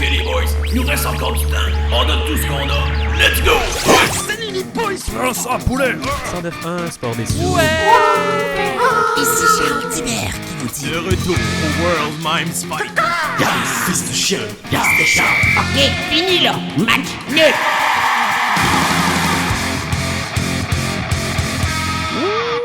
les boys, il nous reste encore du temps. On donne tout ce qu'on a. Let's go! Salut les boys! France en poulet! 109.1 Sport des Sous. Ici Charles Tibert qui vous dit De retour au World Mimes Fight. Fils de chien! Fils de chien! OK, fini là! Match nul!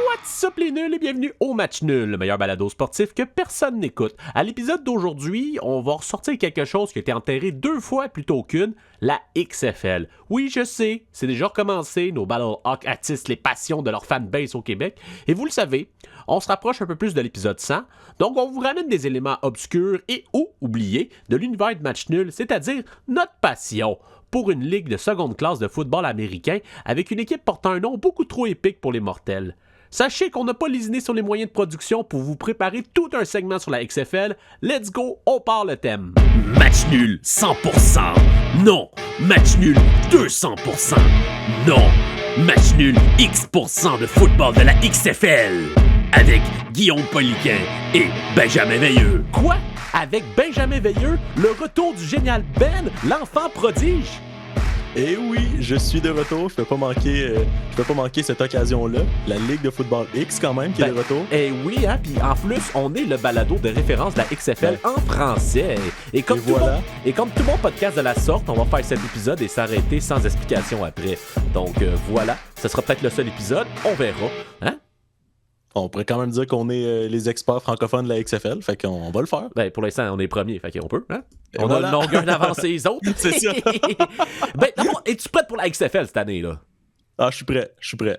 What's up les nuls et bienvenue au Match Nul, le meilleur balado sportif que personne n'écoute. À l'épisode d'aujourd'hui, on va ressortir quelque chose qui a été enterré 2 fois plutôt qu'une, la XFL. Oui, je sais, c'est déjà recommencé, nos Battlehawks attisent les passions de leur fanbase au Québec. Et vous le savez, on se rapproche un peu plus de l'épisode 100, donc on vous ramène des éléments obscurs et ou oubliés de l'univers de Match Nul, c'est-à-dire notre passion pour une ligue de seconde classe de football américain avec une équipe portant un nom beaucoup trop épique pour les mortels. Sachez qu'on n'a pas lésiné sur les moyens de production pour vous préparer tout un segment sur la XFL. Let's go, on part le thème. Match nul 100%. Non. Match nul 200%. Non. Match nul X% de football de la XFL. Avec Guillaume Poliquin et Benjamin Veilleux. Quoi? Avec Benjamin Veilleux, le retour du génial Ben, l'enfant prodige. Et oui, je suis de retour. Je peux pas manquer cette occasion-là. La Ligue de football X, quand même, qui est de retour. Et oui, hein, puis en plus, on est le balado de référence de la XFL en français. Et comme tout bon podcast de la sorte, on va faire cet épisode et s'arrêter sans explication après. Donc voilà, ce sera peut-être le seul épisode. On verra. Hein? On pourrait quand même dire qu'on est les experts francophones de la XFL, fait qu'on va le faire. Ben, pour l'instant, on est premier, fait qu'on peut. Hein? Et on voilà. a une longueur d'avance les autres. C'est ça. Ben, d'abord, es-tu prête pour la XFL cette année, là? Ah, je suis prêt. Je vais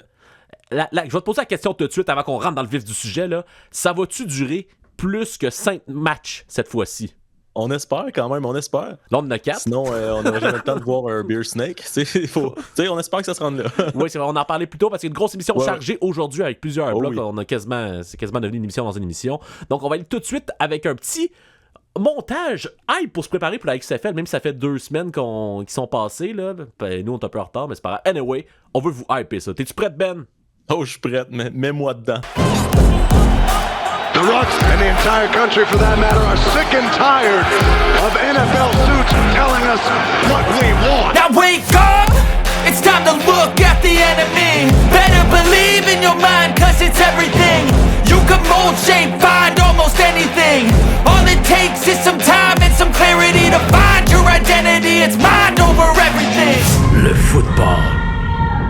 te poser la question tout de suite avant qu'on rentre dans le vif du sujet, là. Ça va-tu durer plus que 5 matchs cette fois-ci? On espère quand même, on espère. Là, on en a 4. Sinon, on n'aurait jamais le temps de voir un Beer Snake. On espère que ça se rende là. Oui, c'est vrai, on en parlait plus tôt parce qu'il y a une grosse émission chargée aujourd'hui avec plusieurs blocs. Oui. C'est quasiment devenu une émission dans une émission. Donc, on va aller tout de suite avec un petit montage hype pour se préparer pour la XFL, même si ça fait 2 semaines qui sont passées. Là. Ben, nous, on est un peu en retard, mais c'est pas grave. Anyway, on veut vous hyper ça. T'es-tu prête, Ben? Oh, je suis prête, mais mets-moi dedans. The Ruts and the entire country, for that matter, are sick and tired of NFL suits telling us what we want. Now wake up! It's time to look at the enemy. Better believe in your mind, cause it's everything. You can mold, shape, find almost anything. All it takes is some time and some clarity to find your identity. It's mind over everything. Le football.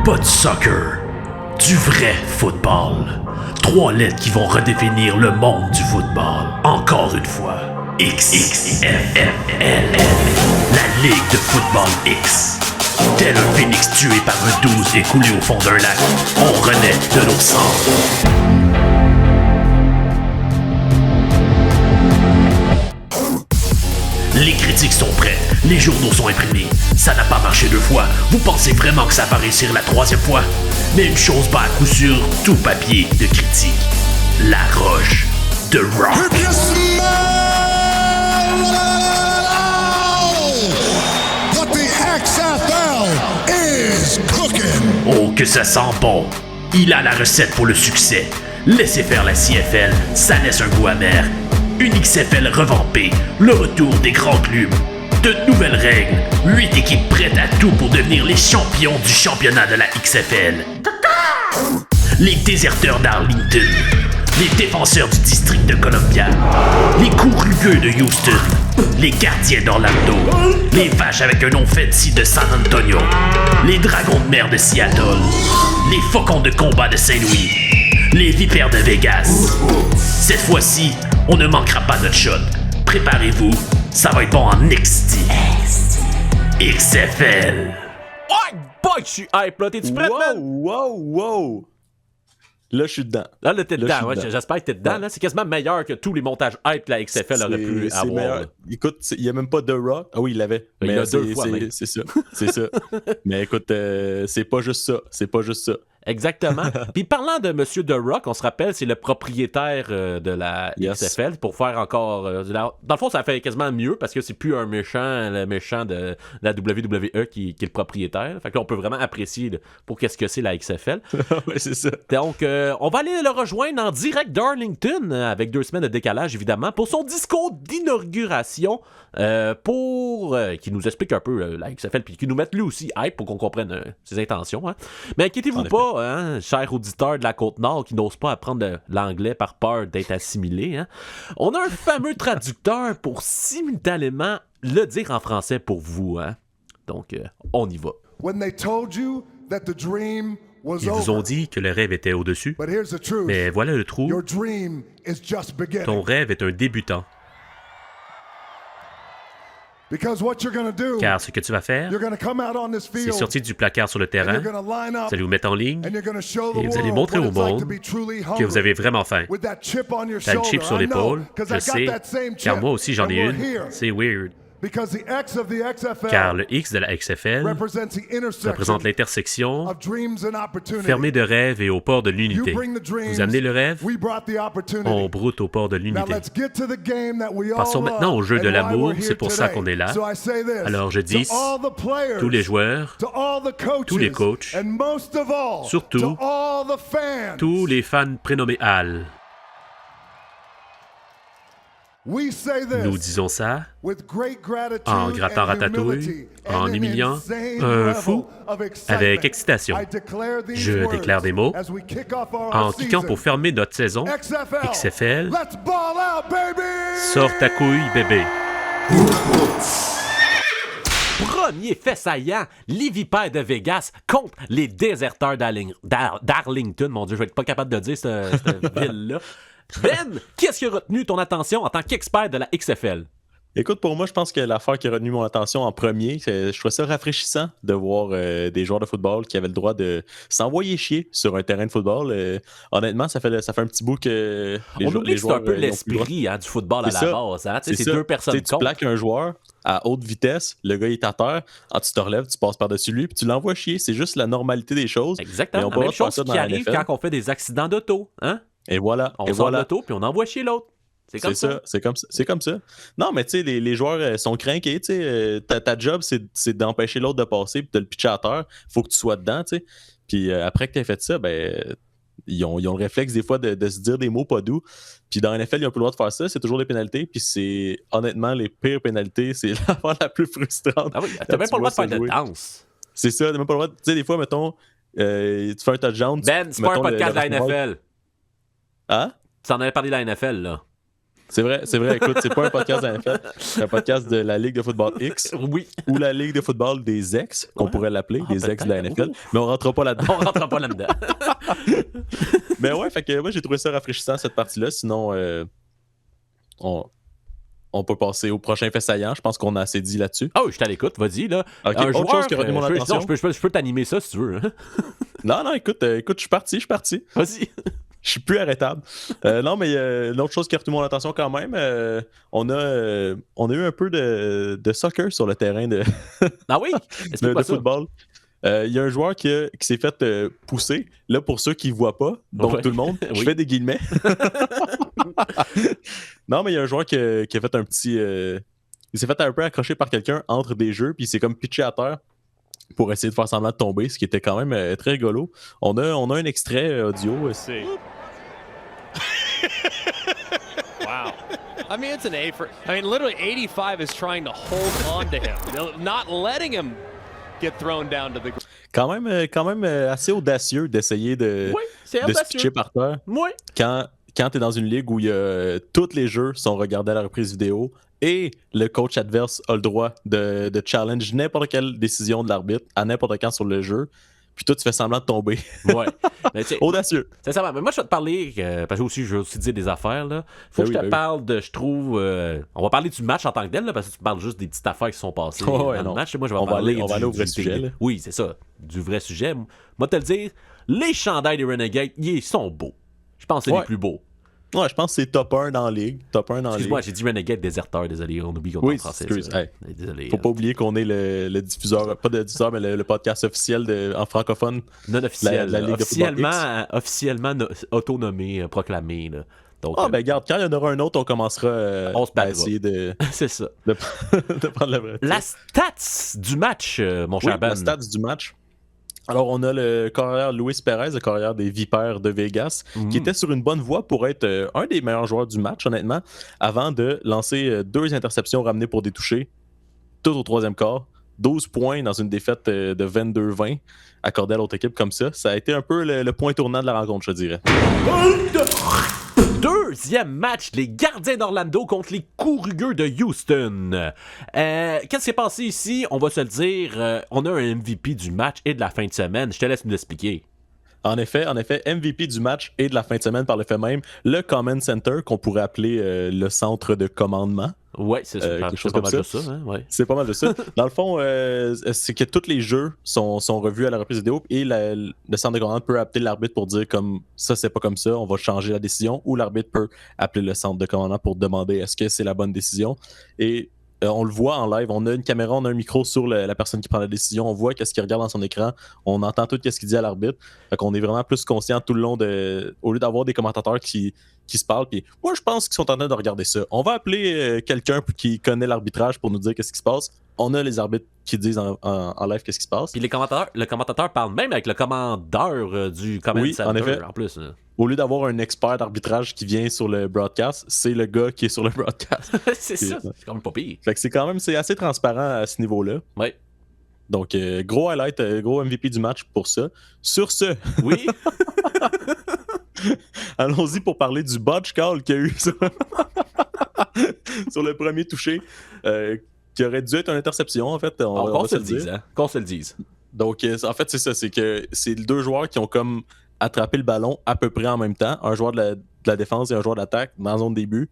Pas de soccer. Du vrai football. 3 lettres qui vont redéfinir le monde du football. Encore une fois. XXFL. La Ligue de football X. Tel un phénix tué par un 12 et coulé au fond d'un lac, on renaît de nos cendres. Les critiques sont prêtes, les journaux sont imprimés. Ça n'a pas marché 2 fois. Vous pensez vraiment que ça va réussir la 3e fois? Mais une chose bat à coup sûr tout papier de critique. La roche de Rock. Oh, que ça sent bon! Il a la recette pour le succès. Laissez faire la CFL, ça laisse un goût amer. Une XFL revampée, le retour des grands clubs. De nouvelles règles, 8 équipes prêtes à tout pour devenir les champions du championnat de la XFL. Les déserteurs d'Arlington, les défenseurs du district de Columbia, les coups rugueux de Houston, les gardiens d'Orlando, les vaches avec un nom fancy de San Antonio, les dragons de mer de Seattle, les faucons de combat de Saint-Louis, les vipères de Vegas. Cette fois-ci, on ne manquera pas notre shot. Préparez-vous, ça va être bon en NXT. XFL. Oh boy, je suis hype là. T'es-tu prête, man? Wow! Là, je suis dedans. Là, t'es dedans. Ouais, dedans. j'espère que t'es dedans. Ouais. Là. C'est quasiment meilleur que tous les montages hype que la XFL aurait pu avoir. Meilleur. Là. Écoute, il n'y a même pas The Rock. Ah oui, il l'avait. Il Mais l'a 2 fois, même. c'est ça. C'est ça. Mais écoute, c'est pas juste ça. Exactement. Puis parlant de Monsieur The Rock, on se rappelle, c'est le propriétaire de la XFL pour faire encore... dans le fond, ça fait quasiment mieux parce que c'est plus le méchant de la WWE qui est le propriétaire. Fait que là, on peut vraiment apprécier pour qu'est-ce que c'est la XFL. Oui, c'est ça. Donc, on va aller le rejoindre en direct d'Arlington, avec 2 semaines de décalage, évidemment, pour son discours d'inauguration, qui nous explique un peu la XFL, puis qui nous mette lui aussi hype pour qu'on comprenne ses intentions. Hein. Mais inquiétez-vous pas, hein, chers auditeurs de la Côte-Nord qui n'osent pas apprendre l'anglais par peur d'être assimilés. Hein. On a un fameux traducteur pour simultanément le dire en français pour vous. Hein. Donc, on y va. When they told you that the dream was Ils vous ont over. dit que le rêve était au-dessus, But here's the truth. mais voilà le trou. Your dream is just beginning. Ton rêve est un débutant. Because what you're going to do, Car ce que tu vas faire, you're going to come out on this c'est field sortir du placard sur le and terrain, you're going to line up vous allez vous mettre en ligne and you're going to show the et vous allez world montrer what au it's like monde to be truly que vous hungry. avez vraiment faim. With that chip on your T'as une shoulder. chip sur I know, l'épaule, 'cause je I got sais, that same car chip, moi aussi j'en ai and we're une. here. C'est weird. Because the X of the XFL Car le X de la XFL represents the intersection représente l'intersection of dreams and opportunity. fermée de rêve et au port de You l'unité. bring the dreams, Vous amenez le rêve, we brought the opportunity. on broute au port de Now l'unité. let's get to the game that we all Passons maintenant au jeu love de and why l'amour, we're here c'est pour ça today. qu'on est là. So I say this, Alors je dis, to all the players, tous les joueurs, to all the coaches, tous les coachs, and most of all, surtout, to all the fans, tous les fans prénommés Al, we say this nous disons ça with great gratitude en grattant and Ratatouille, humility en and an humiliant insane un level fou of excitement. avec excitation. I declare these Je words déclare des mots as we kick off our en season. cliquant pour fermer notre saison. XFL, XFL, let's ball out, baby! sors ta couille, bébé. Premier fait saillant, les Vipères de Vegas contre les déserteurs d'Arlington. Mon Dieu, je vais être pas capable de dire cette ville-là. Ben, qu'est-ce qui a retenu ton attention en tant qu'expert de la XFL? Écoute, pour moi, je pense que l'affaire qui a retenu mon attention en premier, je trouvais ça rafraîchissant de voir des joueurs de football qui avaient le droit de s'envoyer chier sur un terrain de football. Honnêtement, ça fait un petit bout que On oublie que c'est un peu ils ont plus le droit. l'esprit du football à C'est la ça. base. Hein? C'est ça. deux personnes Tu sais, tu contre. plaques un joueur à haute vitesse, le gars il est à terre, tu te relèves, tu passes par-dessus lui, puis tu l'envoies chier. C'est juste la normalité des choses. Exactement. Mais on La peut même pas faire chose ça dans qui la arrive NFL. quand on fait des accidents d'auto. Hein? Et voilà. On et sort voilà. l'auto puis on envoie chier l'autre. C'est comme ça. C'est comme ça. Non, mais tu sais, les joueurs sont craqués. Ta job, c'est d'empêcher l'autre de passer puis de le pitcher à terre. Faut que tu sois dedans. T'sais. Puis après que tu aies fait ça, ben, ils ont le réflexe des fois de se dire des mots pas doux. Puis dans la NFL, ils n'ont plus le droit de faire ça. C'est toujours des pénalités. Puis c'est honnêtement les pires pénalités. C'est l'affaire la plus frustrante. Ah oui, t'as même pas le droit de faire de jouer. danse. C'est ça, t'as même pas le droit. Tu sais, des fois, mettons, tu fais un touchdown. Ben, c'est pas un mettons, podcast de la le- NFL. Hein? Tu en avais parlé de la NFL, là. C'est vrai. Écoute, c'est pas un podcast de la NFL. C'est un podcast de la Ligue de football X. Oui. Ou la Ligue de football des ex, qu'on Ouais. pourrait l'appeler, Ah, des ex de la peut-être. NFL. Mais on rentrera pas là-dedans. On rentre pas là-dedans. Mais ouais, fait que moi, j'ai trouvé ça rafraîchissant, cette partie-là. Sinon, on peut passer au prochain fait saillant. Je pense qu'on a assez dit là-dessus. Ah oui, je suis à l'écoute. Vas-y, là. Ok, Un autre joueur, chose qui a retenu mon attention. je peux t'animer ça si tu veux. Hein? Non, écoute, je suis parti. Vas-y. Je suis plus arrêtable. Non, mais une autre chose qui a retenu mon attention quand même, on a eu un peu de soccer sur le terrain de Ah oui? Explique-moi ça. football. Il y a un joueur qui s'est fait pousser. Là, pour ceux qui ne voient pas, donc Ouais. tout le monde, je Oui. fais des guillemets. Non, mais il y a un joueur qui a fait un petit... il s'est fait un peu accrocher par quelqu'un entre des jeux, puis il s'est comme pitché à terre pour essayer de faire semblant de tomber, ce qui était quand même très rigolo. On a un extrait audio. C'est... Wow. I mean, it's an A for. I mean, literally, 85 is trying to hold on to him, not letting him get thrown down to the ground. Quand même assez audacieux d'essayer de Oui, c'est se audacieux. pitcher par terre. Oui. Quand tu es dans une ligue où tous les jeux sont regardés à la reprise vidéo et le coach adverse a le droit de challenge n'importe quelle décision de l'arbitre à n'importe quand sur le jeu, puis toi tu fais semblant de tomber. Ouais. Mais tu sais, Audacieux. c'est ça. Mais moi, je vais te parler, parce que je vais aussi dire des affaires. Là. Faut que je te parle de, je trouve... on va parler du match en tant que tel, là, parce que tu parles juste des petites affaires qui sont passées Ouais, dans non. le match. Et moi, je vais On va parler aller- on va aller au vrai sujet, là. Oui, c'est ça. Du vrai sujet. Moi, te le dire, les chandails des Renegades, ils sont beaux. Je pense que c'est Ouais. les plus beaux. Ouais, je pense que c'est top 1 dans la ligue. Top 1 dans la ligue. Excuse-moi, j'ai dit Renegade déserteur, désolé, on oublie qu'on est en français. Excuse. Hey, Désolé. faut pas oublier qu'on est le diffuseur, pas le diffuseur, mais le podcast officiel en francophone. Non officiel. La Ligue de football Officiellement autonomé, proclamé. Là. Donc, ben regarde, quand il y en aura un autre, on commencera on se à battra. essayer de c'est ça. de prendre la vraie. La stats du match, mon cher Ben. La stats du match. Alors, on a le carrière Luis Perez, le carrière des Vipers de Vegas, qui était sur une bonne voie pour être un des meilleurs joueurs du match, honnêtement, avant de lancer 2 interceptions ramenées pour des touchés, tout au 3e quart. 12 points dans une défaite de 22-20 accordée à l'autre équipe comme ça. Ça a été un peu le point tournant de la rencontre, je dirais. Deuxième match, les Gardiens d'Orlando contre les Courugeux de Houston. Qu'est-ce qui s'est passé ici? On va se le dire, on a un MVP du match et de la fin de semaine. Je te laisse nous l'expliquer. En effet, MVP du match et de la fin de semaine par le fait même, le Command Center, qu'on pourrait appeler le centre de commandement. Ouais, c'est quelque chose pas comme mal ça. de ça. Hein? Ouais. C'est pas mal de ça. Dans le fond, c'est que tous les jeux sont revus à la reprise vidéo et le centre de commandement peut appeler l'arbitre pour dire comme ça, c'est pas comme ça, on va changer la décision, ou l'arbitre peut appeler le centre de commandement pour demander est-ce que c'est la bonne décision. Et on le voit en live, on a une caméra, on a un micro sur la personne qui prend la décision, on voit qu'est-ce qu'il regarde dans son écran, on entend tout ce qu'il dit à l'arbitre. Fait qu'on est vraiment plus conscient tout le long au lieu d'avoir des commentateurs qui se parlent. Puis moi, je pense qu'ils sont en train de regarder ça. On va appeler quelqu'un qui connaît l'arbitrage pour nous dire qu'est-ce qui se passe. On a les arbitres qui disent en live qu'est-ce qui se passe. Puis le commentateur parle même avec le commandeur du Command Center, en effet. en plus. Au lieu d'avoir un expert d'arbitrage qui vient sur le broadcast, c'est le gars qui est sur le broadcast. c'est ça, c'est quand même pas pire. Fait que c'est assez transparent à ce niveau-là. Ouais. Donc, gros highlight, gros MVP du match pour ça. Sur ce, oui. allons-y pour parler du botch call qu'il y a eu sur le premier touché, qui aurait dû être une interception, en fait. On va se le dire. Hein? Qu'on se le dise. Donc, en fait, c'est ça. C'est que c'est 2 joueurs qui ont comme attrapé le ballon à peu près en même temps. Un joueur de la défense et un joueur d'attaque dans la zone début.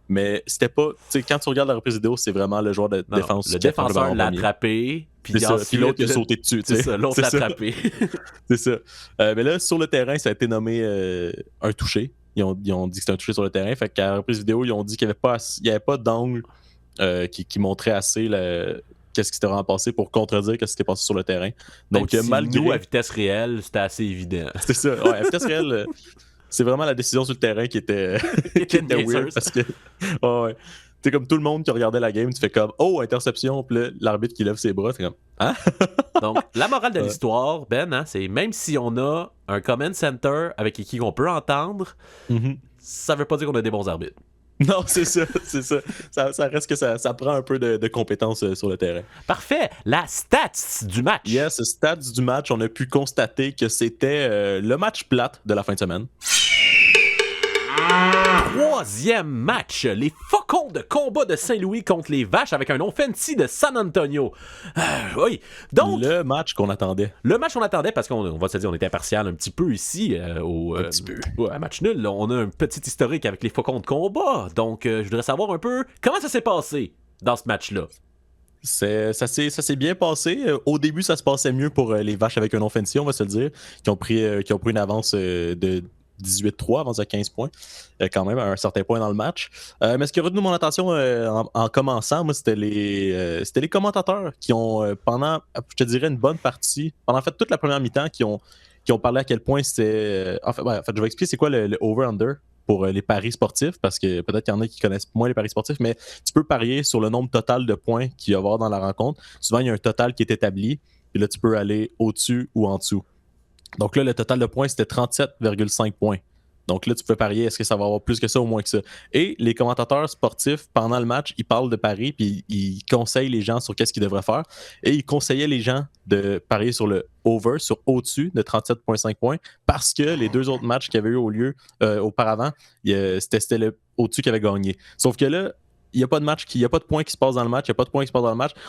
Mais c'était pas. Tu sais, quand tu regardes la reprise vidéo, c'est vraiment le joueur de défense. Le défenseur l'a attrapé. Puis l'autre il a sauté dessus. C'est ça, l'autre l'a attrapé. C'est ça. Mais là, sur le terrain, ça a été nommé un touché. Ils ont dit que c'était un touché sur le terrain. Fait qu'à la reprise vidéo, ils ont dit qu'il n'y avait pas d'angle qui montrait assez qu'est-ce qui s'était vraiment passé pour contredire ce qui s'était passé sur le terrain. Donc, malgré. Nous, à vitesse réelle, c'était assez évident. C'est ça. Ouais, à vitesse réelle. C'est vraiment la décision sur le terrain qui était weird parce que ouais. C'est comme tout le monde qui regardait la game, tu fais comme oh, interception, puis là, l'arbitre qui lève ses bras, c'est comme hein? Donc la morale de l'histoire, Ben, hein, c'est même si on a un command center avec qui on peut entendre, ça veut pas dire qu'on a des bons arbitres. Non, c'est ça. Ça reste que ça prend un peu de compétences sur le terrain. Parfait. La stats du match. Yes, stats du match, on a pu constater que c'était le match plate de la fin de semaine. Troisième match, les Faucons de combat de Saint-Louis contre les Vaches avec un nom fancy de San Antonio. Oui, donc... Le match qu'on attendait. Le match qu'on attendait parce qu'on va se dire on était impartial un petit peu ici à match nul. Là, on a un petit historique avec les Faucons de combat. Donc, je voudrais savoir un peu comment ça s'est passé dans ce match-là. Ça s'est bien passé. Au début, ça se passait mieux pour les Vaches avec un nom fancy, on va se le dire, qui ont pris une avance de 18-3, avance à 15 points, quand même, à un certain point dans le match. Mais ce qui a retenu mon attention en commençant, moi, c'était les commentateurs qui ont, pendant, je te dirais, une bonne partie, pendant en fait toute la première mi-temps, qui ont parlé à quel point c'était... En fait, je vais expliquer c'est quoi le over-under pour les paris sportifs, parce que peut-être qu'il y en a qui connaissent moins les paris sportifs, mais tu peux parier sur le nombre total de points qu'il va y avoir dans la rencontre. Souvent, il y a un total qui est établi, puis là, tu peux aller au-dessus ou en dessous. Donc là, le total de points, c'était 37,5 points. Donc là, tu peux parier, est-ce que ça va avoir plus que ça ou moins que ça? Et les commentateurs sportifs, pendant le match, ils parlent de paris, puis ils conseillent les gens sur qu'est-ce qu'ils devraient faire. Et ils conseillaient les gens de parier sur le over, sur au-dessus de 37,5 points, parce que les 2 autres matchs qui avaient eu auparavant, c'était le au-dessus qui avait gagné. Sauf que là, il n'y a pas de points qui se passent dans le match,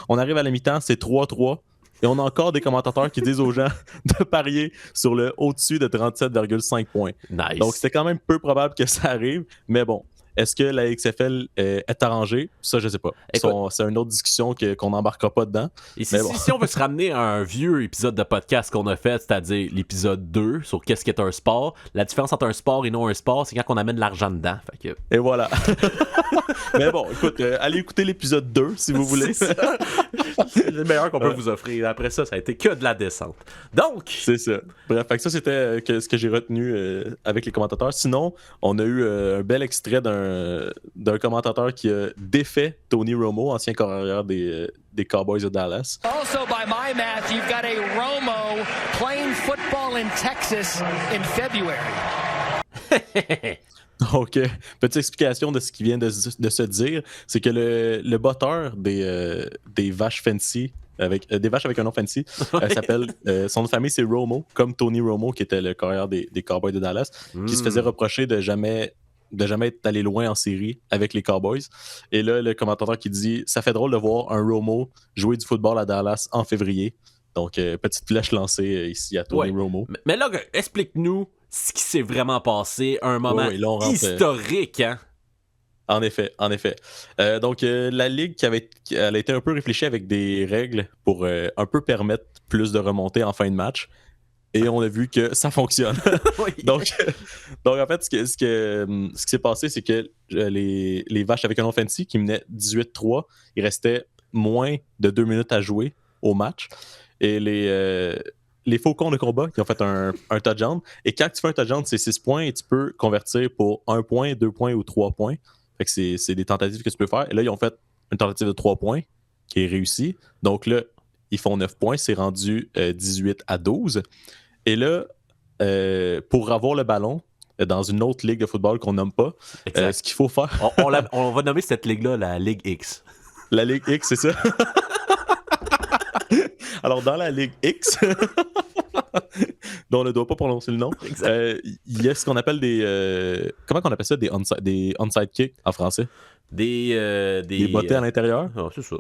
On arrive à la mi-temps, c'est 3-3. Et on a encore des commentateurs qui disent aux gens de parier sur le au-dessus de 37,5 points. Nice. Donc, c'était quand même peu probable que ça arrive. Mais bon, Est-ce que la XFL est arrangée? Ça, je sais pas. C'est une autre discussion qu'on n'embarquera pas dedans. Et si on veut se ramener à un vieux épisode de podcast qu'on a fait, c'est-à-dire l'épisode 2 sur qu'est-ce qu'est un sport, la différence entre un sport et non un sport, c'est quand on amène l'argent dedans. Fait que... Et voilà. Mais bon, écoute, allez écouter l'épisode 2 si vous voulez. C'est le meilleur qu'on peut vous offrir. Après ça, ça a été que de la descente. Donc... C'est ça. Bref, fait que ça, c'était ce que j'ai retenu avec les commentateurs. Sinon, on a eu un bel extrait d'un commentateur qui a défait Tony Romo, ancien carrière des Cowboys de Dallas. Also, by my math, you've got a Romo playing football in Texas in February. Donc, petite explication de ce qui vient de se dire, c'est que le botteur des vaches fancy, des vaches avec un nom fancy, s'appelle, son nom de famille c'est Romo, comme Tony Romo qui était le carrière des Cowboys de Dallas, qui se faisait reprocher de jamais être allé loin en série avec les Cowboys. Et là, le commentateur qui dit « Ça fait drôle de voir un Romo jouer du football à Dallas en février. » Donc, petite flèche lancée ici à Tony Romo. Mais là, explique-nous ce qui s'est vraiment passé, un moment historique, hein? En effet. Donc, la Ligue elle a été un peu réfléchie avec des règles pour un peu permettre plus de remontées en fin de match. Et on a vu que ça fonctionne. donc, en fait, ce qui s'est passé, c'est que les vaches avec un nom fancy qui menaient 18-3, il restait moins de 2 minutes à jouer au match. Et les faucons de combat qui ont fait un touchdown. Et quand tu fais un touchdown, c'est 6 points et tu peux convertir pour 1 point, 2 points ou 3 points. Fait que c'est des tentatives que tu peux faire. Et là, ils ont fait une tentative de 3 points qui est réussie. Donc là, ils font 9 points. C'est rendu 18-12. Et là, pour avoir le ballon, dans une autre ligue de football qu'on nomme pas, ce qu'il faut faire... on va nommer cette ligue-là la Ligue X. La Ligue X, c'est ça? Alors, dans la Ligue X, dont on ne doit pas prononcer le nom, il y a ce qu'on appelle des... comment on appelle ça? Des onside kicks en français? Des bottées à l'intérieur. Oh, c'est ça.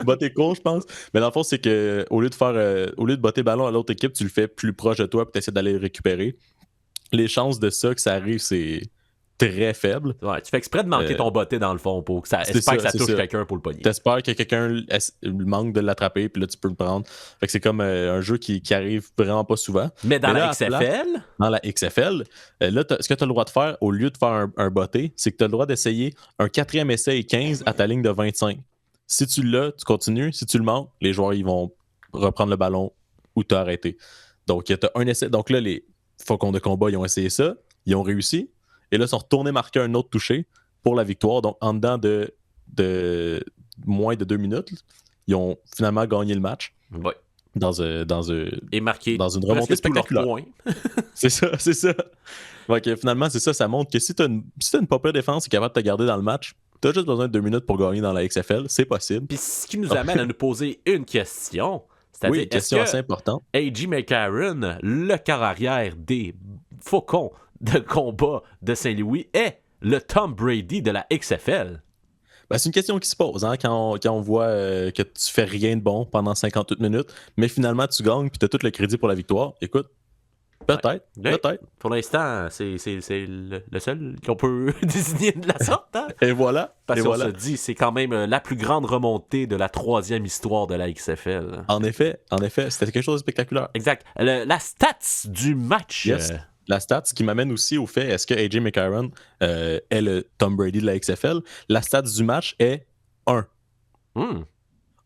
Botter court, je pense. Mais dans le fond, c'est que au lieu de botter le ballon à l'autre équipe, tu le fais plus proche de toi et tu essaies d'aller le récupérer. Les chances de ça que ça arrive, c'est très faible. Ouais, tu fais exprès de manquer ton botté dans le fond pour que ça touche quelqu'un pour le pogner. T'espères que quelqu'un manque de l'attraper puis là tu peux le prendre. Fait que c'est comme un jeu qui arrive vraiment pas souvent. Mais dans la XFL? Dans la XFL, là, ce que tu as le droit de faire au lieu de faire un botté, c'est que tu as le droit d'essayer un 4e essai et 15 à ta ligne de 25. Si tu l'as, tu continues. Si tu le manques, les joueurs ils vont reprendre le ballon ou t'as arrêté. Donc, tu as un essai. Donc là, les faucons de combat, ils ont essayé ça. Ils ont réussi. Et là, ils sont retournés marquer un autre touché pour la victoire. Donc, en dedans de moins de 2 minutes, ils ont finalement gagné le match. Ouais. Et marqué dans une remontée spectaculaire. C'est ça. Donc, finalement, c'est ça. Ça montre que si tu as une pas pire défense qui est capable de te garder dans le match, tu as juste besoin de 2 minutes pour gagner dans la XFL. C'est possible. Puis ce qui nous amène à nous poser une question. C'est-à-dire, une question assez importante. A.J. McCarron, le corps arrière des Faucons de combat de Saint-Louis, est le Tom Brady de la XFL? Ben, c'est une question qui se pose quand on voit que tu fais rien de bon pendant 58 minutes, mais finalement tu gagnes et tu as tout le crédit pour la victoire. Écoute, peut-être. Pour l'instant, c'est le seul qu'on peut désigner de la sorte. Hein? Et voilà. Parce qu'on se dit, c'est quand même la plus grande remontée de la 3e histoire de la XFL. En effet, c'était quelque chose de spectaculaire. Exact. La stats du match. Yes. La stats qui m'amène aussi au fait, est-ce que A.J. McCarron est le Tom Brady de la XFL? La stats du match est 1.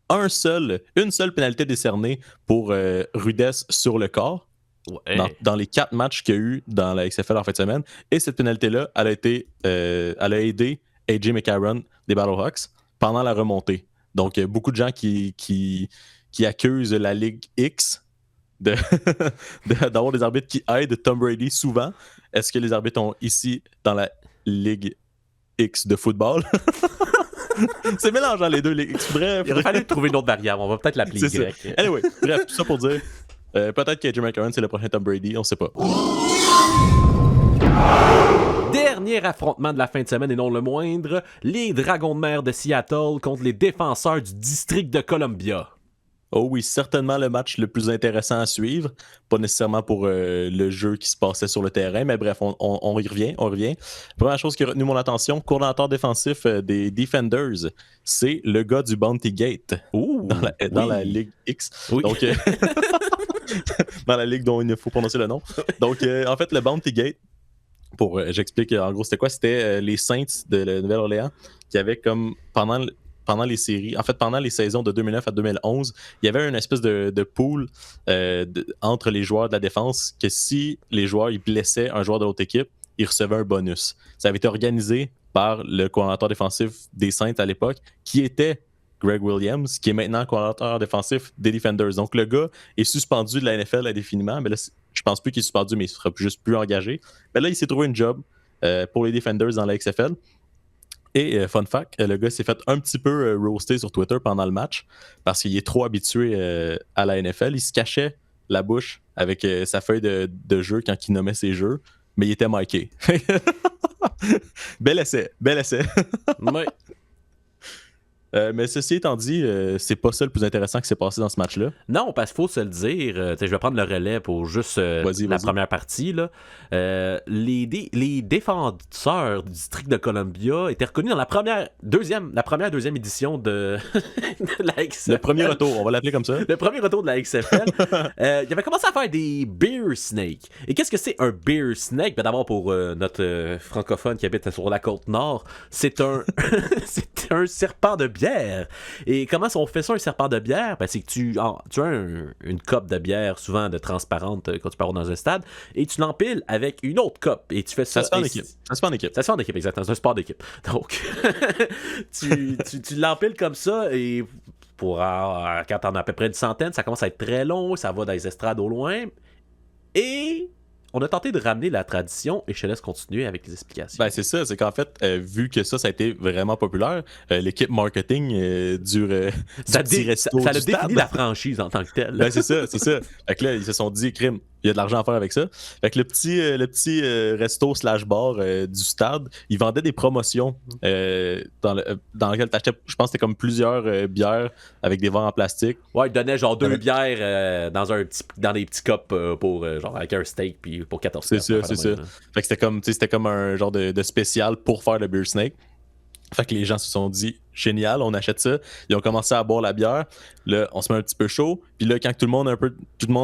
Une seule pénalité décernée pour rudesse sur le corps. Ouais. Dans les 4 matchs qu'il y a eu dans la XFL en fin de semaine. Et cette pénalité-là, elle a aidé A.J. McCarron des Battlehawks pendant la remontée. Donc, beaucoup de gens qui accusent la Ligue X d'avoir des arbitres qui aident Tom Brady souvent. Est-ce que les arbitres ont ici dans la Ligue X de football? C'est mélangeant les deux Ligues X. Bref. Il aurait fallu trouver une autre variable. On va peut-être l'appeler Y. Anyway, bref, tout ça pour dire peut-être qu'A.J. McCarron c'est le prochain Tom Brady, on sait pas. Dernier affrontement de la fin de semaine et non le moindre, les Dragons de mer de Seattle contre les défenseurs du district de Columbia. Oh oui, certainement le match le plus intéressant à suivre. Pas nécessairement pour le jeu qui se passait sur le terrain, mais bref, on y revient, on revient. Première chose qui a retenu mon attention, coordonnateur défensif des Defenders, c'est le gars du Bounty Gate dans la Ligue X. Oui. Donc, dans la ligue dont il ne faut prononcer le nom. Donc, en fait, le Bounty Gate, j'explique en gros c'était quoi, c'était les Saints de la Nouvelle-Orléans qui avaient comme pendant les séries, en fait, pendant les saisons de 2009 à 2011, il y avait une espèce de pool entre les joueurs de la défense que si les joueurs ils blessaient un joueur de l'autre équipe, ils recevaient un bonus. Ça avait été organisé par le coordonnateur défensif des Saints à l'époque, qui était Greg Williams, qui est maintenant coordonnateur défensif des Defenders. Donc, le gars est suspendu de la NFL indéfiniment, mais là, je pense plus qu'il est suspendu, mais il sera juste plus engagé. Mais là, il s'est trouvé une job pour les Defenders dans la XFL. Et fun fact, le gars s'est fait un petit peu roaster sur Twitter pendant le match parce qu'il est trop habitué à la NFL. Il se cachait la bouche avec sa feuille de jeu quand il nommait ses jeux, mais il était miké. Bel essai. Ouais. Mais ceci étant dit, c'est pas ça le plus intéressant qui s'est passé dans ce match-là. Non, parce qu'il faut se le dire. Je vais prendre le relais pour juste Vas-y. première partie. Là. Les défenseurs du District de Columbia étaient reconnus dans la première deuxième édition de la XFL. Le premier retour, on va l'appeler comme ça. Le premier retour de la XFL. Il avait commencé à faire des beer snakes. Et qu'est-ce que c'est un beer snake? Ben, d'abord, pour notre francophone qui habite sur la côte nord, c'est un serpent de bière. Et comment on fait ça, un serpent de bière? Ben, c'est que tu as une coupe de bière, souvent de transparente, quand tu pars dans un stade, et tu l'empiles avec une autre coupe. Et tu fais ça. Ça se fait en équipe. Ça se fait en équipe, exactement. C'est un sport d'équipe. Donc, tu l'empiles comme ça, et quand t'en as à peu près une centaine, ça commence à être très long, ça va dans les estrades au loin. Et on a tenté de ramener la tradition et je te laisse continuer avec les explications. Ben, c'est ça, c'est qu'en fait, vu que ça a été vraiment populaire, l'équipe marketing ça a du défini la franchise en tant que telle. Ben, c'est ça. Fait que là, ils se sont dit, crime, il y a de l'argent à faire avec ça. Fait que le petit resto / bar du stade, ils vendaient des promotions dans lesquelles t'achetais, je pense que c'était comme plusieurs bières avec des verres en plastique. Ouais, ils donnaient genre 2 bières dans des petits cups pour genre avec un steak puis pour 14 C'est ça. Fait que c'était comme un genre de spécial pour faire le beer snake. Fait que les gens se sont dit, génial, on achète ça. Ils ont commencé à boire la bière. Là, on se met un petit peu chaud. Puis là, quand tout le monde a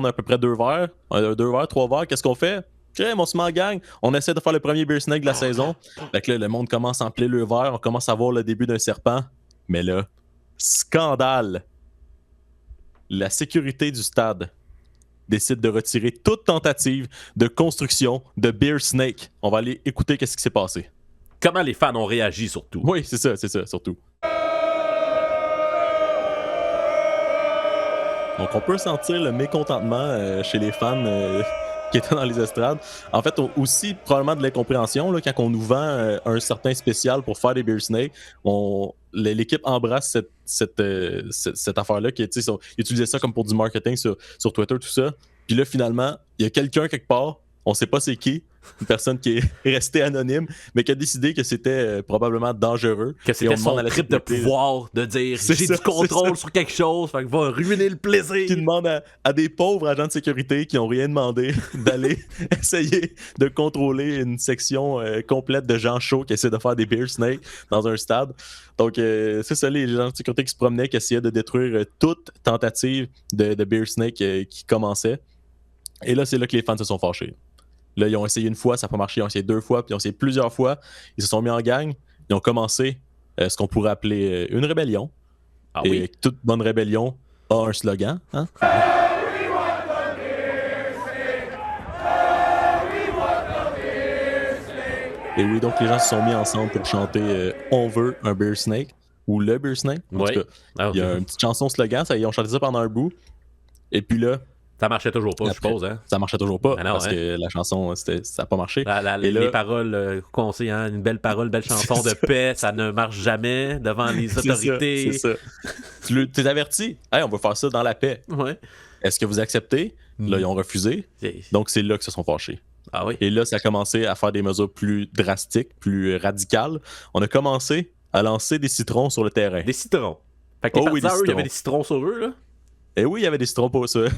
à peu près 2 verres, 3 verres, qu'est-ce qu'on fait? Crème, on se met en gang. On essaie de faire le premier beer snake de la saison. Fait que là, le monde commence à empiler le verre. On commence à voir le début d'un serpent. Mais là, scandale. La sécurité du stade décide de retirer toute tentative de construction de beer snake. On va aller écouter qu'est-ce qui s'est passé. Comment les fans ont réagi surtout. Oui, c'est ça, surtout. Donc, on peut sentir le mécontentement chez les fans qui étaient dans les estrades. En fait, aussi, probablement de l'incompréhension, là, quand on nous vend un certain spécial pour faire des beer snakes, l'équipe embrasse cette affaire-là, qui ils utilisaient ça comme pour du marketing sur Twitter, tout ça. Puis là, finalement, il y a quelqu'un quelque part, on sait pas c'est qui, une personne qui est restée anonyme, mais qui a décidé que c'était probablement dangereux. Que c'était son trip de pouvoir de dire j'ai du contrôle sur quelque chose, fait que va ruiner le plaisir. Qui demande à des pauvres agents de sécurité qui n'ont rien demandé d'aller essayer de contrôler une section complète de gens chauds qui essaient de faire des beer snakes dans un stade. Donc, c'est ça, les gens de sécurité qui se promenaient, qui essayaient de détruire toute tentative de beer snake qui commençait. Et là, c'est là que les fans se sont fâchés. Là, ils ont essayé une fois, ça n'a pas marché. Ils ont essayé 2 fois, puis ils ont essayé plusieurs fois. Ils se sont mis en gang. Ils ont commencé ce qu'on pourrait appeler une rébellion. Ah et oui. toute bonne rébellion a un slogan. Hein? Et oui, donc les gens se sont mis ensemble pour chanter On veut un beer snake ou le beer snake. En tout cas, il y a une petite chanson slogan. Ils ont chanté ça pendant un bout. Et puis là, ça marchait toujours pas, après, je suppose. Hein? Ça marchait toujours pas, non, parce que la chanson, ça n'a pas marché. Les paroles qu'on sait, hein, une belle parole, belle chanson de paix, ça ne marche jamais devant les autorités. C'est ça. Tu t'es averti, hey, on va faire ça dans la paix. Ouais. Est-ce que vous acceptez? Là, ils ont refusé. Donc, c'est là qu'ils se sont fâchés. Ah oui? Et là, ça a commencé à faire des mesures plus drastiques, plus radicales. On a commencé à lancer des citrons sur le terrain. Des citrons. Fait que les partisans, eux, il y avait des citrons sur eux, là? Et oui, il y avait des citrons sur eux.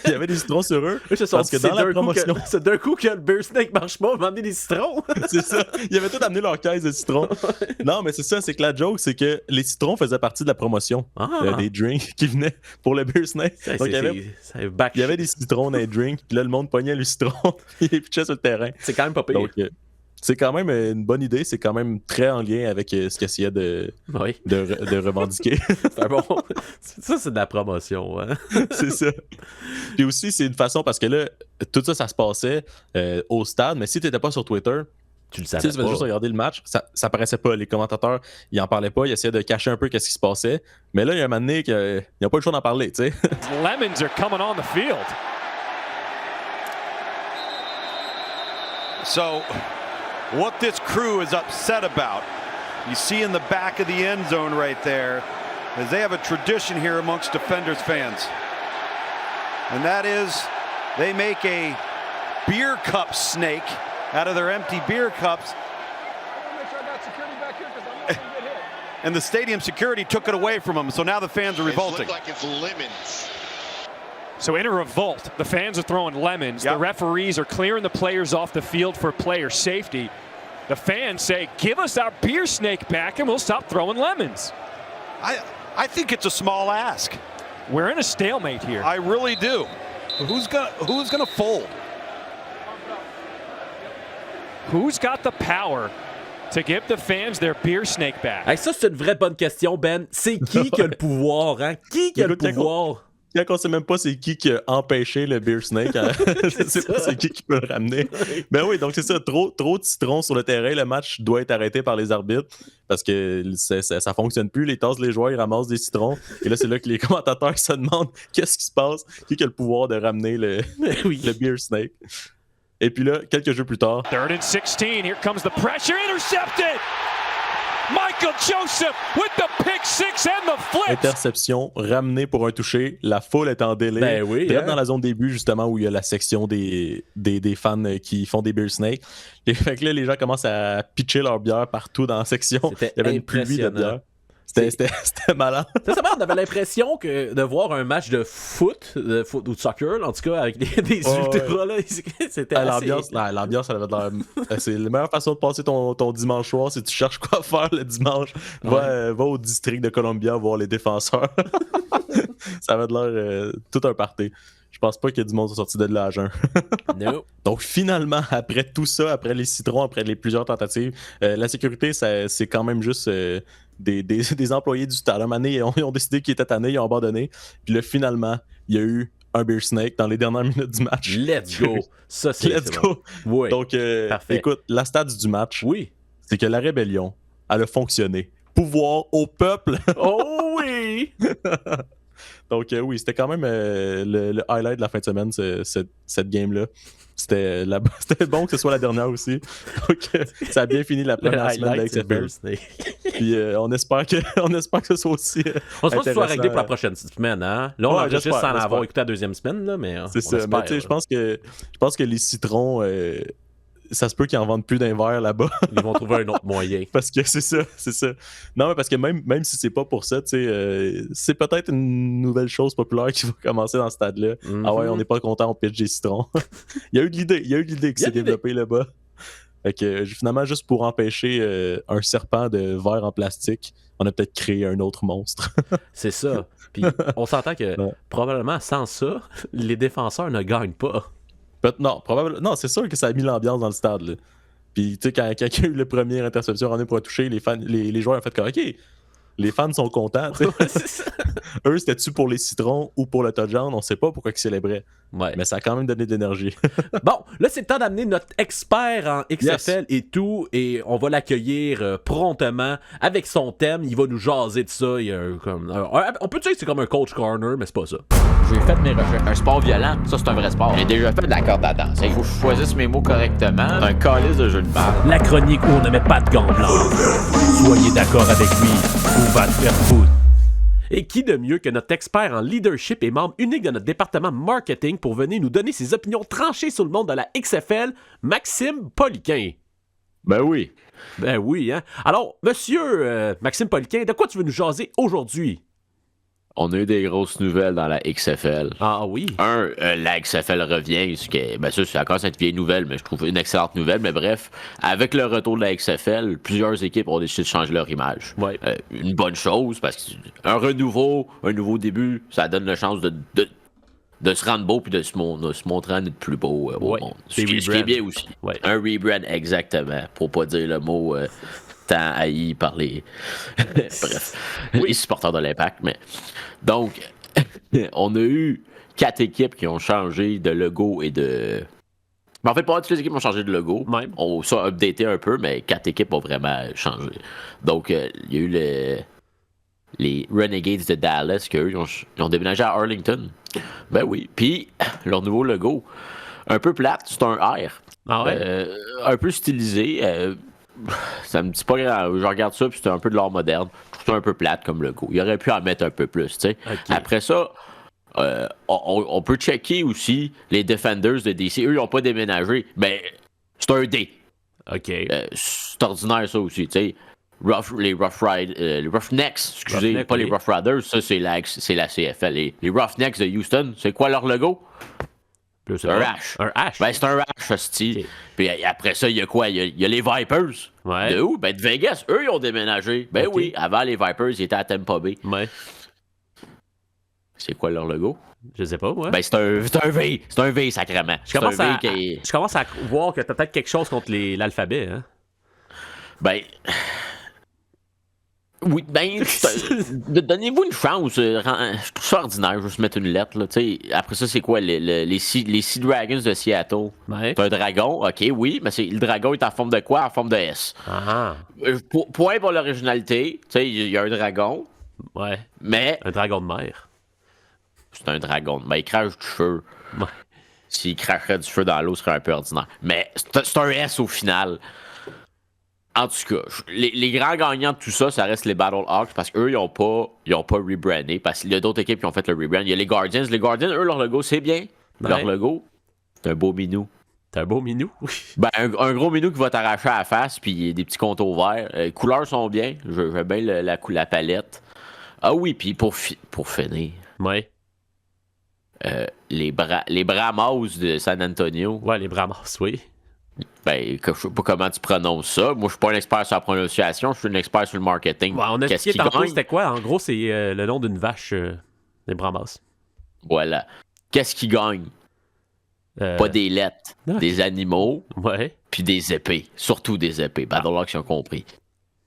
Il y avait des citrons sur eux. Parce que dans la promotion. C'est d'un coup que le Beer Snake marche pas, on va amener des citrons. C'est ça. Ils avaient tout amené leur caisse de citrons. Non, mais c'est ça, c'est que la joke, c'est que les citrons faisaient partie de la promotion. Des drinks qui venaient pour le Beer Snake. Donc, il y avait des citrons dans les drinks, puis là, le monde pognait le citron, et les pitchait sur le terrain. C'est quand même pas pire. Donc, c'est quand même une bonne idée, c'est quand même très en lien avec ce qu'ils essayaient de revendiquer. Ça, c'est de la promotion. Hein? C'est ça. Puis aussi, c'est une façon, parce que là, tout ça, ça se passait au stade, mais si tu n'étais pas sur Twitter, tu le savais tu faisais juste regarder le match, ça paraissait pas. Les commentateurs, ils en parlaient pas, ils essayaient de cacher un peu qu'est-ce qui se passait. Mais là, il y a un moment donné qu'ils n'ont pas le choix d'en parler, tu sais. Lemons are coming on the field. So, what this crew is upset about, you see in the back of the end zone right there, is they have a tradition here amongst Defenders fans. And that is, they make a beer cup snake out of their empty beer cups. And the stadium security took it away from them, so now the fans are revolting. It looks like it's lemons. So in a revolt, the fans are throwing lemons. Yep. The referees are clearing the players off the field for player safety. The fans say, give us our beer snake back and we'll stop throwing lemons. I think it's a small ask. We're in a stalemate here. I really do. Who's gonna fold? Who's got the power to give the fans their beer snake back? Hey, ça, c'est une vraie bonne question, Ben. C'est qui a le pouvoir, hein? Qui a le pouvoir? Quand on sait même pas c'est qui a empêché le Beer Snake, hein? Je sais pas c'est qui peut le ramener. Mais oui, donc c'est ça, trop de citrons sur le terrain, le match doit être arrêté par les arbitres parce que ça fonctionne plus, les tasses, les joueurs, ils ramassent des citrons et là c'est là que les commentateurs se demandent qu'est-ce qui se passe, qui a le pouvoir de ramener le Beer Snake. Et puis là, quelques jeux plus tard. 3rd and 16, here comes the pressure, intercepted! Michael Joseph with the pick six and the flip. Interception, ramené pour un toucher. La foule est en délai. Ben oui, dans la zone début, justement, où il y a la section des fans qui font des Beer Snakes. Et fait que là, les gens commencent à pitcher leur bière partout dans la section. C'était il y avait une pluie de bière. C'était malade. On avait l'impression que de voir un match de foot ou de soccer, en tout cas, avec des ultras, là, c'était l'ambiance, l'ambiance, elle avait l'air... C'est la meilleure façon de passer ton dimanche soir, si tu cherches quoi faire le dimanche. Va au district de Columbia voir les défenseurs. Ça avait l'air tout un party. Je pense pas qu'il y ait du monde sorti de là à jeun. No. Donc finalement, après tout ça, après les citrons, après les plusieurs tentatives, la sécurité, c'est quand même juste des employés du stade. À un moment donné, ils ont décidé qu'ils étaient tannés, ils ont abandonné. Puis là, finalement, il y a eu un Beer Snake dans les dernières minutes du match. Let's go! Ça, c'est Let's go! Bon. Oui. Donc, écoute, la stat du match, c'est que la rébellion, elle a fonctionné. Pouvoir au peuple! Oh oui! Donc oui, c'était quand même le highlight de la fin de semaine, cette game-là. C'était bon que ce soit la dernière aussi. Donc ça a bien fini la première semaine de la XFL. Puis on espère que ce soit aussi on se pense que ce soit réglé pour la prochaine semaine, hein? Là, on enregistre sans avoir écouté la deuxième semaine, là, mais c'est ça. Mais tu sais, je pense que les citrons... ça se peut qu'ils en vendent plus d'un verre là-bas. Ils vont trouver un autre moyen. Parce que c'est ça. Non, mais parce que même si c'est pas pour ça, tu sais, c'est peut-être une nouvelle chose populaire qui va commencer dans ce stade-là. Mm-hmm. Ah ouais, on n'est pas content, on pitch des citrons. Il y a eu de l'idée qui s'est développée là-bas. Fait que finalement, juste pour empêcher un serpent de verre en plastique, on a peut-être créé un autre monstre. C'est ça. Puis on s'entend que probablement sans ça, les défenseurs ne gagnent pas. Non, probablement. Non, c'est sûr que ça a mis l'ambiance dans le stade. Là. Puis, tu sais, quand il y a eu la première interception ramenée pour un toucher, les joueurs ont fait comme OK, les fans sont contents. Eux, c'était-tu pour les citrons ou pour le touchdown? On sait pas pourquoi ils célébraient. Ouais. Mais ça a quand même donné de l'énergie. Bon, là, c'est le temps d'amener notre expert en XFL et tout, et on va l'accueillir promptement avec son thème. Il va nous jaser de ça. On peut dire que c'est comme un coach corner, mais c'est pas ça. J'ai fait mes recherches. Un sport violent, ça c'est un vrai sport. J'ai déjà fait de la corde à danse. Il faut que je choisisse mes mots correctement. C'est un calice de jeu de balle. La chronique où on ne met pas de gants blancs. Soyez d'accord avec lui, ou va te faire foutre. Et qui de mieux que notre expert en leadership et membre unique de notre département marketing pour venir nous donner ses opinions tranchées sur le monde de la XFL, Maxime Poliquin. Ben oui. Ben oui, hein. Alors, monsieur Maxime Poliquin, de quoi tu veux nous jaser aujourd'hui? On a eu des grosses nouvelles dans la XFL. Ah oui? La XFL revient, ça c'est encore cette vieille nouvelle, mais je trouve une excellente nouvelle. Mais bref, avec le retour de la XFL, plusieurs équipes ont décidé de changer leur image. Ouais. Une bonne chose, parce qu'un renouveau, un nouveau début, ça donne la chance de se rendre beau puis de se montrer en être plus beau au monde. Ce qui est bien aussi. Ouais. Un rebrand, exactement, pour pas dire le mot tant haï par les les supporters de l'Impact. Mais donc, on a eu 4 équipes qui ont changé de logo et de... En fait, pas toutes les équipes ont changé de logo. Même. On s'est updaté un peu, mais 4 équipes ont vraiment changé. Donc, il y a eu les Renegades de Dallas, qu'eux, ils ont déménagé à Arlington. Ben oui. Puis, leur nouveau logo, un peu plate, c'est un R. Ah ouais? Un peu stylisé. Ça me dit pas grand. Je regarde ça, puis c'est un peu de l'art moderne. Je trouve ça un peu plate comme logo. Il aurait pu en mettre un peu plus, tu sais. Okay. Après ça, on peut checker aussi les Defenders de DC. Eux, ils n'ont pas déménagé. Ben, c'est un D. OK. C'est ordinaire, ça aussi, tu sais. Les Roughnecks, excusez, pas les Rough Riders, ça c'est la CFL. Les Roughnecks de Houston, c'est quoi leur logo? Un H. Un H? Ben c'est un H, hostie. Okay. Puis après ça, il y a quoi? Il y a les Vipers. Ouais. De où? Ben de Vegas. Eux, ils ont déménagé. Ben okay. Oui, avant les Vipers, ils étaient à Tampa Bay. Ouais. C'est quoi leur logo? Je sais pas, moi. Ben c'est un V. C'est un V, sacrément. Je commence à voir que t'as peut-être quelque chose contre l'alphabet, hein? Ben... Oui, ben, donnez-vous une chance. Je trouve ça ordinaire, juste mettre une lettre. Là, après ça, c'est quoi? Les Sea Dragons de Seattle. Ouais. C'est un dragon, ok, oui, mais le dragon est en forme de quoi? En forme de S. Point pour l'originalité. Il y a un dragon. Ouais. Mais... Un dragon de mer. C'est un dragon. Ben, il crache du feu. Ouais. S'il cracherait du feu dans l'eau, ce serait un peu ordinaire. Mais c'est un S au final. En tout cas, les grands gagnants de tout ça, ça reste les Battlehawks parce qu'eux, ils n'ont pas rebrandé. Parce qu'il y a d'autres équipes qui ont fait le rebrand. Il y a les Guardians. Les Guardians, eux, leur logo, c'est bien. Ouais. Leur logo, c'est un beau minou. C'est un beau minou? Ben, un gros minou qui va t'arracher à la face, puis il y a des petits contours verts. Les couleurs sont bien. J'aime bien la palette. Ah oui, puis pour finir. Ouais. Les Brahmas de San Antonio. Ouais, les Brahmas, oui. Ben, je sais pas comment tu prononces ça. Moi, je suis pas un expert sur la prononciation, je suis un expert sur le marketing. Ouais, on a expliqué tantôt, c'était quoi? En gros, c'est le nom d'une vache, les Brahmas. Voilà. Qu'est-ce qui gagne? Pas des lettres, des animaux, puis des épées. Surtout des épées. Battlehawks qui ont compris.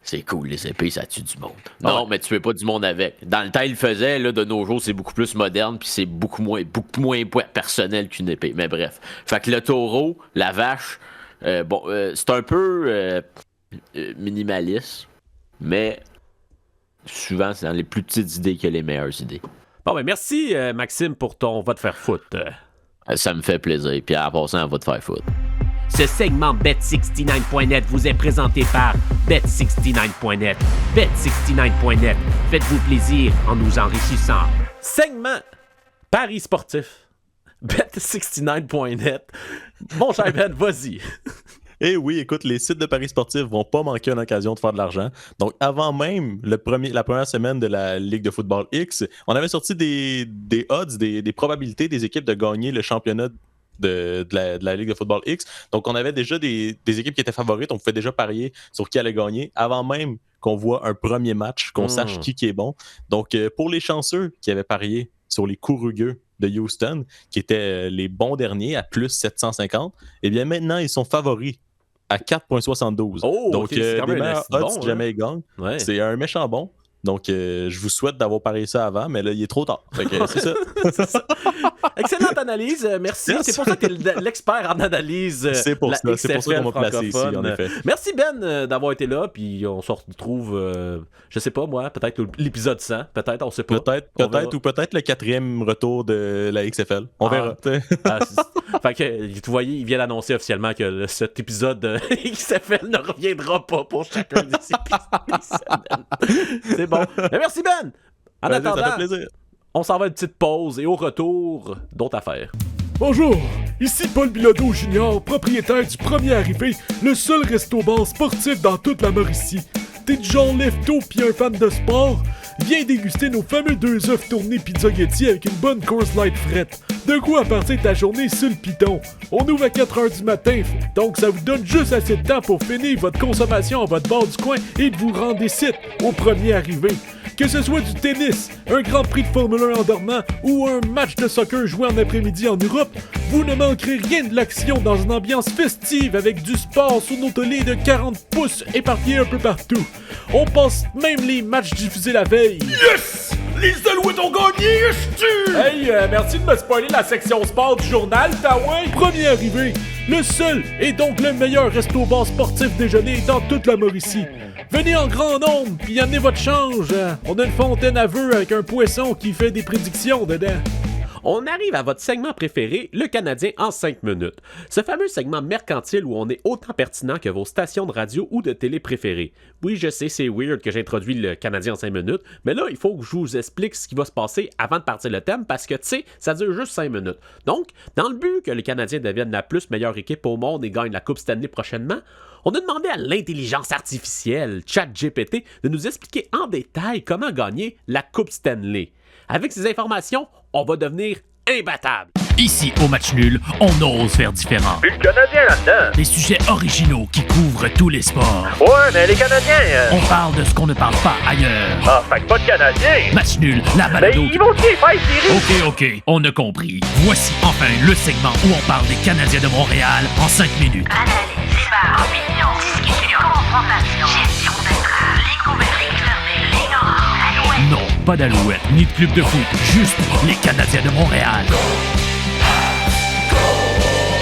C'est cool, les épées, ça tue du monde. Non, mais tu fais pas du monde avec. Dans le temps, ils le faisaient, là, de nos jours, c'est beaucoup plus moderne, puis c'est beaucoup moins personnel qu'une épée. Mais bref. Fait que le taureau, la vache, c'est un peu minimaliste, mais souvent, c'est dans les plus petites idées qu'il y a les meilleures idées. Bon, ben merci, Maxime, pour ton va te faire foot. Ça me fait plaisir. Puis en passant, va te faire foot. Ce segment Bet69.net vous est présenté par Bet69.net. Bet69.net. Faites-vous plaisir en nous enrichissant. Segment Paris sportif. Bet69.net. Mon cher Ben, vas-y. Eh oui, écoute, les sites de paris sportifs vont pas manquer une occasion de faire de l'argent. Donc, avant même la première semaine de la Ligue de football X, on avait sorti des odds, des probabilités des équipes de gagner le championnat de la Ligue de football X. Donc, on avait déjà des équipes qui étaient favorites. On pouvait déjà parier sur qui allait gagner avant même qu'on voit un premier match, qu'on sache qui est bon. Donc, pour les chanceux qui avaient parié sur les coups rugueux de Houston, qui étaient les bons derniers à plus 750, eh bien maintenant, ils sont favoris à 4,72. Oh, donc, okay, des meilleurs odds bon, si jamais ils gagnent. Ouais. C'est un méchant bon. Donc, je vous souhaite d'avoir parié ça avant, mais là, il est trop tard. Fait que, c'est ça. C'est ça. Excellente analyse, merci. C'est pour ça que tu es l'expert en analyse. C'est pour ça qu'on m'a placé ici, en effet. Merci Ben d'avoir été là, puis on se retrouve, je sais pas moi, peut-être l'épisode 100, peut-être, on sait pas. Peut-être ou peut-être le 4e retour de la XFL. On verra. Fait que, tu voyez, il vient d'annoncer officiellement que cet épisode de XFL ne reviendra pas pour chacun des semaines. C'est bon. Mais merci Ben! En attendant, ça fait plaisir. On s'en va à une petite pause et au retour, d'autres affaires. Bonjour, ici Paul Bilodeau Junior, propriétaire du Premier Arrivé, le seul resto-bar sportif dans toute la Mauricie. T'es du genre lefto pis un fan de sport? Viens déguster nos fameux 2 œufs tournés pizza-ghetti avec une bonne course light frette. De quoi partir ta journée sur le piton. On ouvre à 4h du matin, donc ça vous donne juste assez de temps pour finir votre consommation à votre bar du coin et de vous rendre ici, au premier arrivé. Que ce soit du tennis, un Grand Prix de Formule 1 en dormant ou un match de soccer joué en après-midi en Europe, vous ne manquerez rien de l'action dans une ambiance festive avec du sport sur nos télés de 40 pouces éparpillés un peu partout. On passe même les matchs diffusés la veille. Yes! Les Alouettes ont gagné, esti! Hey, merci de me spoiler la section sport du journal, Taouin! Premier arrivé, le seul et donc le meilleur resto-bar sportif déjeuner dans toute la Mauricie. Venez en grand nombre, puis amenez votre change. On a une fontaine à vœux avec un poisson qui fait des prédictions dedans. On arrive à votre segment préféré, le Canadien en 5 minutes. Ce fameux segment mercantile où on est autant pertinent que vos stations de radio ou de télé préférées. Oui, je sais, c'est weird que j'introduis le Canadien en 5 minutes, mais là, il faut que je vous explique ce qui va se passer avant de partir le thème parce que, tu sais, ça dure juste 5 minutes. Donc, dans le but que les Canadiens deviennent la plus meilleure équipe au monde et gagnent la Coupe Stanley prochainement, on a demandé à l'intelligence artificielle, ChatGPT, de nous expliquer en détail comment gagner la Coupe Stanley. Avec ces informations, on va devenir imbattable. Ici, au match nul, on ose faire différent. Puis le Canadien là-dedans. Des sujets originaux qui couvrent tous les sports. Ouais, mais les Canadiens... On parle de ce qu'on ne parle pas ailleurs. Ah, fait que pas de Canadiens. Match nul, la balado. Mais ils vont aussi faire série. OK, on a compris. Voici enfin le segment où on parle des Canadiens de Montréal en 5 minutes. Analyse, débat, opinion, discussion, confrontation, gestion d'entrée, ligue ouverte, ligue fermée, ligue orange, alouette. Non, pas d'Alouette, ni de club de foot, juste les Canadiens de Montréal.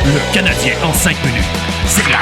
Le Canadien en 5 minutes. C'est là!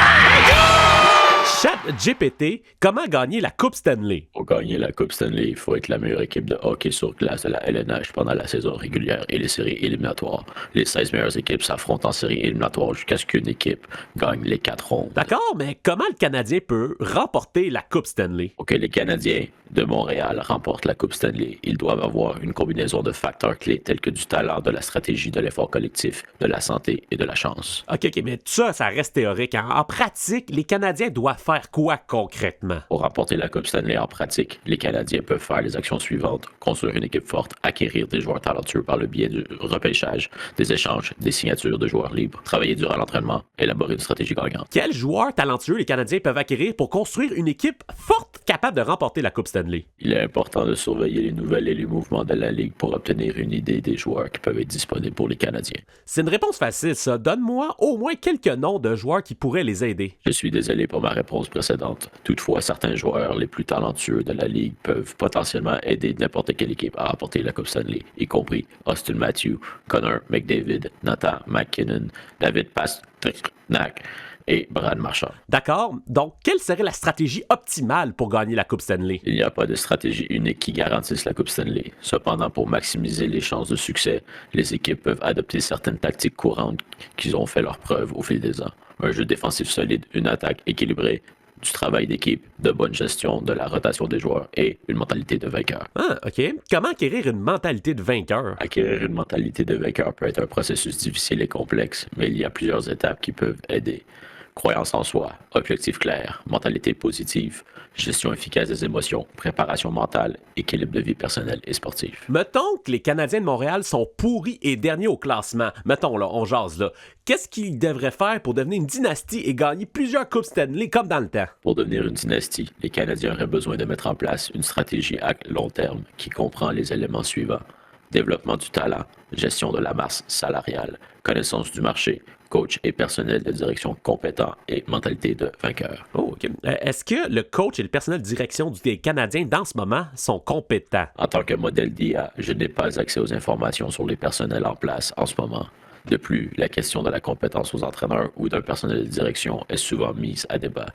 ChatGPT, comment gagner la Coupe Stanley? Pour gagner la Coupe Stanley, il faut être la meilleure équipe de hockey sur glace de la LNH pendant la saison régulière et les séries éliminatoires. Les 16 meilleures équipes s'affrontent en séries éliminatoires jusqu'à ce qu'une équipe gagne les 4 rondes. D'accord, mais comment le Canadien peut remporter la Coupe Stanley? Pour que les Canadiens de Montréal remportent la Coupe Stanley, ils doivent avoir une combinaison de facteurs clés tels que du talent, de la stratégie, de l'effort collectif, de la santé et de la chance. OK, mais tout ça, ça reste théorique. Hein? En pratique, les Canadiens doivent faire quoi concrètement? Pour remporter la Coupe Stanley en pratique, les Canadiens peuvent faire les actions suivantes: construire une équipe forte, acquérir des joueurs talentueux par le biais du repêchage, des échanges, des signatures de joueurs libres, travailler durant l'entraînement, élaborer une stratégie gagnante. Quels joueurs talentueux les Canadiens peuvent acquérir pour construire une équipe forte capable de remporter la Coupe Stanley? Il est important de surveiller les nouvelles et les mouvements de la Ligue pour obtenir une idée des joueurs qui peuvent être disponibles pour les Canadiens. C'est une réponse facile, ça. Donne-moi au moins quelques noms de joueurs qui pourraient les aider. Je suis désolé pour ma réponse précédente. Toutefois, certains joueurs les plus talentueux de la Ligue peuvent potentiellement aider n'importe quelle équipe à remporter la Coupe Stanley, y compris Austin Matthews, Connor McDavid, Nathan MacKinnon, David Pastrnak et Brad Marchand. D'accord. Donc, quelle serait la stratégie optimale pour gagner la Coupe Stanley? Il n'y a pas de stratégie unique qui garantisse la Coupe Stanley. Cependant, pour maximiser les chances de succès, les équipes peuvent adopter certaines tactiques courantes qui ont fait leur preuve au fil des ans. Un jeu défensif solide, une attaque équilibrée, du travail d'équipe, de bonne gestion, de la rotation des joueurs et une mentalité de vainqueur. Ah, OK. Comment acquérir une mentalité de vainqueur? Acquérir une mentalité de vainqueur peut être un processus difficile et complexe, mais il y a plusieurs étapes qui peuvent aider. Croyance en soi, objectif clair, mentalité positive, gestion efficace des émotions, préparation mentale, équilibre de vie personnelle et sportive. Mettons que les Canadiens de Montréal sont pourris et derniers au classement. Mettons, là, on jase là. Qu'est-ce qu'ils devraient faire pour devenir une dynastie et gagner plusieurs Coupes Stanley comme dans le temps? Pour devenir une dynastie, les Canadiens auraient besoin de mettre en place une stratégie à long terme qui comprend les éléments suivants: développement du talent, gestion de la masse salariale, connaissance du marché, coach et personnel de direction compétent et mentalité de vainqueur. Oh, OK. Est-ce que le coach et le personnel de direction des Canadiens dans ce moment sont compétents? En tant que modèle d'IA, je n'ai pas accès aux informations sur les personnels en place en ce moment. De plus, la question de la compétence aux entraîneurs ou d'un personnel de direction est souvent mise à débat.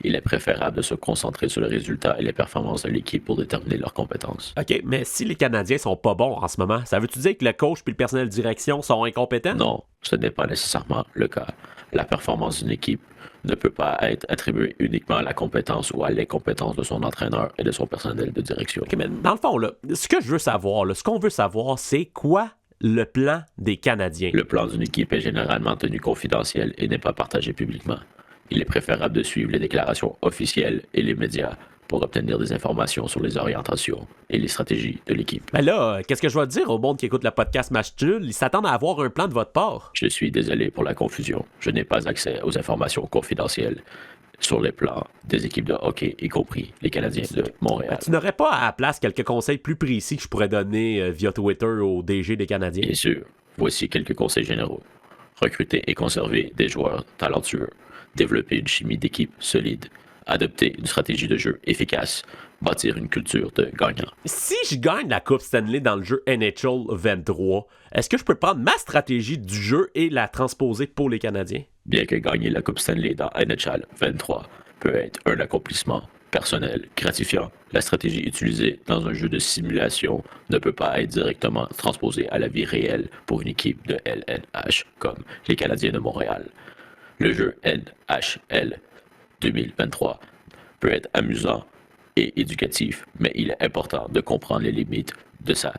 Il est préférable de se concentrer sur le résultat et les performances de l'équipe pour déterminer leurs compétences. OK, mais si les Canadiens sont pas bons en ce moment, ça veut-tu dire que le coach puis le personnel de direction sont incompétents? Non, ce n'est pas nécessairement le cas. La performance d'une équipe ne peut pas être attribuée uniquement à la compétence ou à l'incompétence de son entraîneur et de son personnel de direction. OK, mais dans le fond, là, ce que je veux savoir, là, ce qu'on veut savoir, c'est quoi le plan des Canadiens? Le plan d'une équipe est généralement tenu confidentiel et n'est pas partagé publiquement. Il est préférable de suivre les déclarations officielles et les médias pour obtenir des informations sur les orientations et les stratégies de l'équipe. Ben là, qu'est-ce que je vais dire au monde qui écoute le podcast Match Nul? Ils s'attendent à avoir un plan de votre part. Je suis désolé pour la confusion. Je n'ai pas accès aux informations confidentielles sur les plans des équipes de hockey, y compris les Canadiens de Montréal. Tu n'aurais pas à la place quelques conseils plus précis que je pourrais donner via Twitter au DG des Canadiens? Bien sûr. Voici quelques conseils généraux. Recruter et conserver des joueurs talentueux. Développer une chimie d'équipe solide. Adopter une stratégie de jeu efficace. Bâtir une culture de gagnant. Si je gagne la Coupe Stanley dans le jeu NHL 23, est-ce que je peux prendre ma stratégie du jeu et la transposer pour les Canadiens? Bien que gagner la Coupe Stanley dans NHL 23 peut être un accomplissement personnel gratifiant, la stratégie utilisée dans un jeu de simulation ne peut pas être directement transposée à la vie réelle pour une équipe de LNH comme les Canadiens de Montréal. Le jeu NHL 2023 peut être amusant et éducatif, mais il est important de comprendre les limites de sa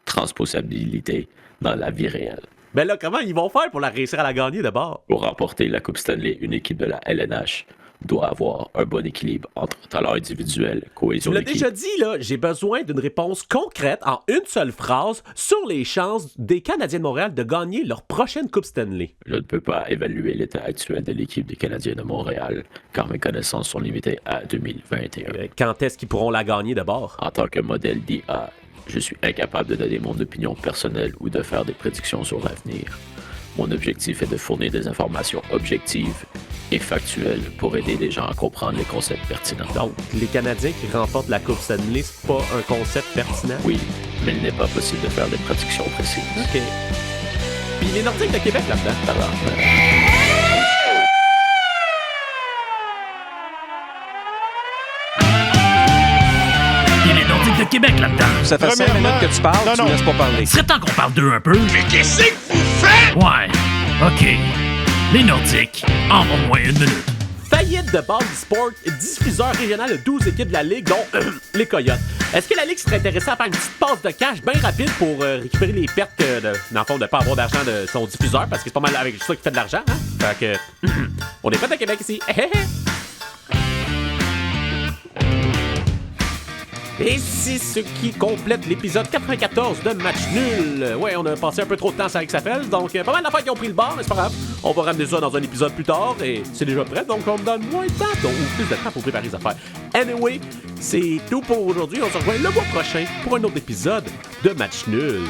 transposabilité dans la vie réelle. Ben là, comment ils vont faire pour la réussir à la gagner d'abord? Pour remporter la Coupe Stanley, une équipe de la LNH doit avoir un bon équilibre entre talent individuel, cohésion d'équipe. Tu l'as d'équipe. déjà dit, là, j'ai besoin d'une réponse concrète en une seule phrase sur les chances des Canadiens de Montréal de gagner leur prochaine Coupe Stanley. Je ne peux pas évaluer l'état actuel de l'équipe des Canadiens de Montréal, car mes connaissances sont limitées à 2021. Quand est-ce qu'ils pourront la gagner d'abord? En tant que modèle d'IA, je suis incapable de donner mon opinion personnelle ou de faire des prédictions sur l'avenir. Mon objectif est de fournir des informations objectives et factuelles pour aider les gens à comprendre les concepts pertinents. Donc, les Canadiens qui remportent la Coupe Stanley, c'est pas un concept pertinent? Oui, mais il n'est pas possible de faire des prédictions précises. OK. Puis les Nordiques de Québec là-dedans? De Québec là-dedans. Ça fait 5 minutes que tu parles, tu me laisses pas parler. Il serait temps qu'on parle d'eux un peu. Mais qu'est-ce que vous faites? Ouais, OK. Les Nordiques, en au moins une minute. Faillite de Bally Sport, diffuseur régional de 12 équipes de la Ligue, dont les Coyotes. Est-ce que la Ligue serait intéressée à faire une petite passe de cash bien rapide pour récupérer les pertes dans le fond, de ne pas avoir d'argent de son diffuseur, parce que c'est pas mal avec ça qu'il fait de l'argent, hein? Fait que, on est pas de Québec ici. Et c'est ce qui complète l'épisode 94 de Match Nul. Ouais, on a passé un peu trop de temps avec sa pelle, donc pas mal d'affaires qui ont pris le bord, mais c'est pas grave. On va ramener ça dans un épisode plus tard, et c'est déjà prêt, donc on me donne moins de temps, ou plus de temps pour préparer les affaires. Anyway, c'est tout pour aujourd'hui. On se revoit le mois prochain pour un autre épisode de Match Nul.